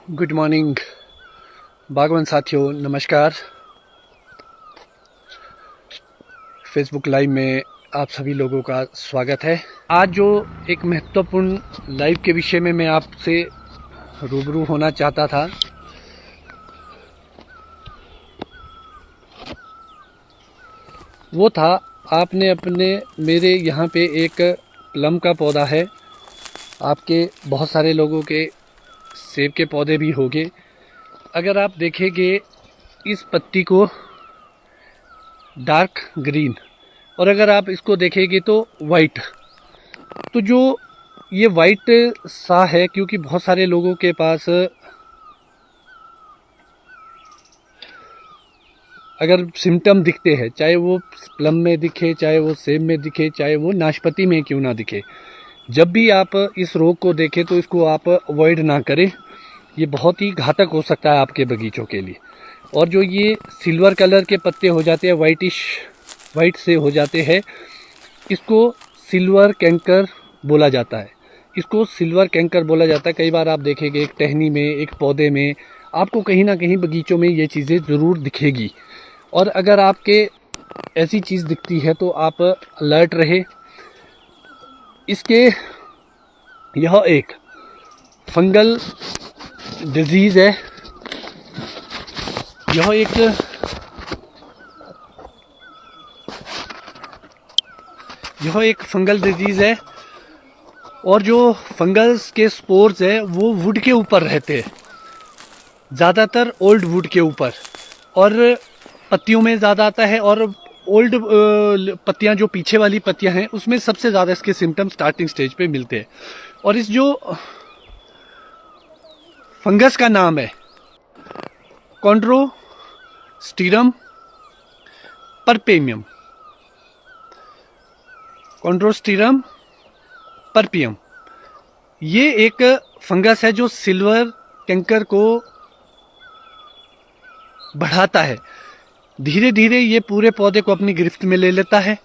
Good morning बागवान साथियों, नमस्कार। फेसबुक लाइव में आप सभी लोगों का स्वागत है। आज जो एक महत्वपूर्ण लाइव के विषय में मैं आपसे रूबरू होना चाहता था, वो था आपने मेरे यहाँ पे एक प्लम का पौधा है। आपके बहुत सारे लोगों के सेब के पौधे भी होंगे। अगर आप देखेंगे इस पत्ती को डार्क ग्रीन, और अगर आप इसको देखेंगे तो वाइट, तो जो ये वाइट सा है क्योंकि बहुत सारे लोगों के पास अगर सिम्टम दिखते हैं, चाहे वो प्लम में दिखे, चाहे वो सेब में दिखे, चाहे वो नाशपाती में क्यों ना दिखे, जब भी आप इस रोग को देखें तो इसको आप अवॉइड ना करें। ये बहुत ही घातक हो सकता है आपके बगीचों के लिए। और जो ये सिल्वर कलर के पत्ते हो जाते हैं, वाइट से हो जाते हैं, इसको सिल्वर कैंकर बोला जाता है। इसको सिल्वर कैंकर बोला जाता है। कई बार आप देखेंगे एक टहनी में, एक पौधे में, आपको कहीं ना कहीं बगीचों में ये चीज़ें ज़रूर दिखेगी। और अगर आपके ऐसी चीज़ दिखती है तो आप अलर्ट रहे। इसके यह एक फंगल डिजीज़ है। यह एक फंगल डिजीज़ है। और जो फंगल्स के स्पोर्स है वो वुड के ऊपर रहते हैं, ज़्यादातर ओल्ड वुड के ऊपर, और पत्तियों में ज़्यादा आता है। और ओल्ड पत्तियां, जो पीछे वाली पत्तियां हैं, उसमें सबसे ज़्यादा इसके सिम्टम स्टार्टिंग स्टेज पे मिलते हैं। और इस जो फंगस का नाम है कॉन्ड्रोस्टीरम परपेमियम। कॉन्ड्रोस्टीरम परपियम ये एक फंगस है जो सिल्वर कैंकर को बढ़ाता है। धीरे धीरे ये पूरे पौधे को अपनी गिरफ्त में ले लेता है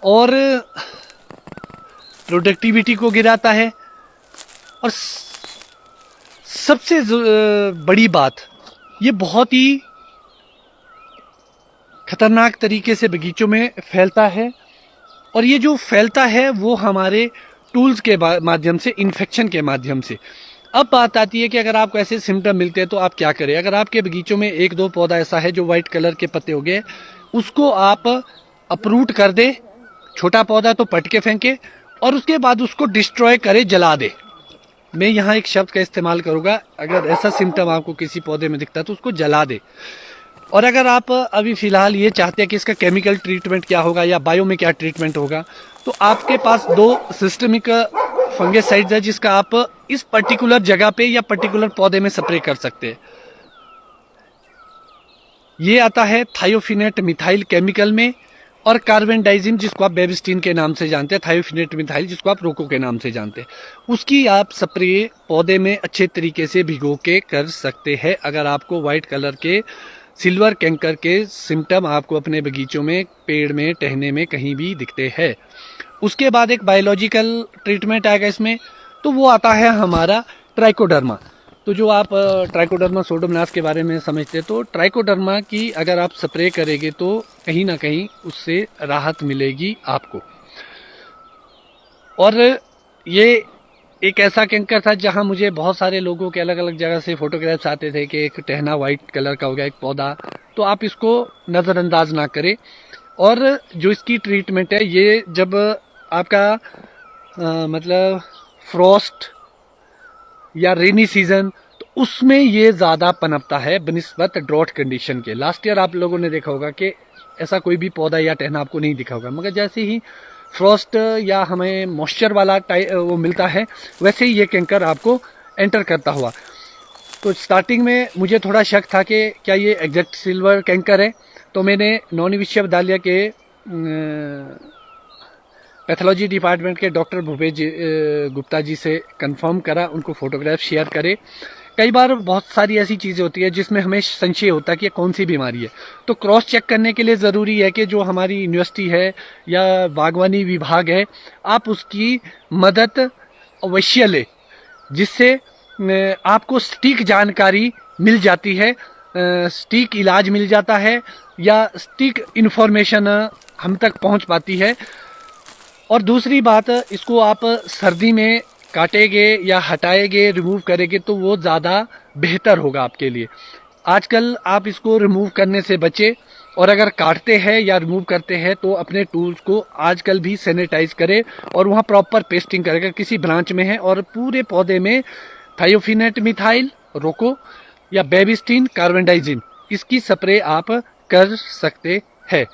और प्रोडक्टिविटी को गिराता है। और सबसे बड़ी बात, ये बहुत ही खतरनाक तरीके से बगीचों में फैलता है। और ये जो फैलता है वो हमारे टूल्स के माध्यम से, इन्फेक्शन के माध्यम से। अब बात आती है कि अगर आपको ऐसे सिम्टम मिलते हैं तो आप क्या करें। अगर आपके बगीचों में एक दो पौधा ऐसा है जो वाइट कलर के पत्ते हो गए, उसको आप अपरूट कर दे। छोटा पौधा तो पट के फेंके और उसके बाद उसको डिस्ट्रॉय करे, जला दे। मैं यहाँ एक शब्द का इस्तेमाल करूँगा, अगर ऐसा सिम्टम आपको किसी पौधे में दिखता है तो उसको जला दे। और अगर आप अभी फ़िलहाल ये चाहते हैं कि इसका केमिकल ट्रीटमेंट क्या होगा या बायो में क्या ट्रीटमेंट होगा, तो आपके पास दो सिस्टमिक फंगिसाइड्स है जिसका आप इस पर्टिकुलर जगह पे या पर्टिकुलर पौधे में स्प्रे कर सकते हैं। ये आता है थायोफिनेट मिथाइल केमिकल में, और कार्बेंडाइजिम जिसको आप बेबिस्टीन के नाम से जानते हैं, थायोफिनेट मिथाइल जिसको आप रोको के नाम से जानते हैं, उसकी आप स्प्रे पौधे में अच्छे तरीके से भिगो के कर सकते हैं। अगर आपको वाइट कलर के सिल्वर कैंकर के सिम्टम आपको अपने बगीचों में, पेड़ में, टहने में कहीं भी दिखते हैं। उसके बाद एक बायोलॉजिकल ट्रीटमेंट आएगा इसमें, तो वो आता है हमारा ट्राइकोडर्मा। तो जो आप ट्राइकोडर्मा सोडोमोनास के बारे में समझते हैं, तो ट्राइकोडर्मा की अगर आप स्प्रे करेंगे तो कहीं ना कहीं उससे राहत मिलेगी आपको। और ये एक ऐसा कैंकर था जहां मुझे बहुत सारे लोगों के अलग अलग जगह से फोटोग्राफ्स आते थे कि एक टहना वाइट कलर का हो गया, एक पौधा, तो आप इसको नज़रअंदाज ना करें। और जो इसकी ट्रीटमेंट है, ये जब आपका मतलब फ्रॉस्ट या रेनी सीजन, तो उसमें ये ज़्यादा पनपता है बनिस्बत ड्रॉट कंडीशन के। लास्ट ईयर आप लोगों ने देखा होगा कि ऐसा कोई भी पौधा या टहना आपको नहीं दिखा होगा, मगर जैसे ही फ्रॉस्ट या हमें मॉइस्चर वाला वो मिलता है, वैसे ही ये कैंकर आपको एंटर करता हुआ। तो स्टार्टिंग में मुझे थोड़ा शक था कि क्या ये एग्जैक्ट सिल्वर कैंकर है, तो मैंने नॉन विश्वविद्यालय के पैथोलॉजी डिपार्टमेंट के डॉक्टर भूपेश गुप्ता जी से कंफर्म करा, उनको फोटोग्राफ शेयर करे। कई बार बहुत सारी ऐसी चीज़ें होती है जिसमें हमें संशय होता है कि कौन सी बीमारी है, तो क्रॉस चेक करने के लिए ज़रूरी है कि जो हमारी यूनिवर्सिटी है या बागवानी विभाग है, आप उसकी मदद अवश्य लें, जिससे आपको सटीक जानकारी मिल जाती है, सटीक इलाज मिल जाता है या सटीक इन्फॉर्मेशन हम तक पहुंच पाती है। और दूसरी बात, इसको आप सर्दी में काटेंगे या हटाएंगे, रिमूव करेंगे तो वो ज़्यादा बेहतर होगा आपके लिए। आजकल आप इसको रिमूव करने से बचे, और अगर काटते हैं या रिमूव करते हैं तो अपने टूल्स को आजकल भी सैनिटाइज करें और वहाँ प्रॉपर पेस्टिंग करें। अगर किसी ब्रांच में है और पूरे पौधे में थायोफिनेट मिथाइल रोको या बेबिस्टीन कार्बेंडाइजिम, इसकी स्प्रे आप कर सकते हैं।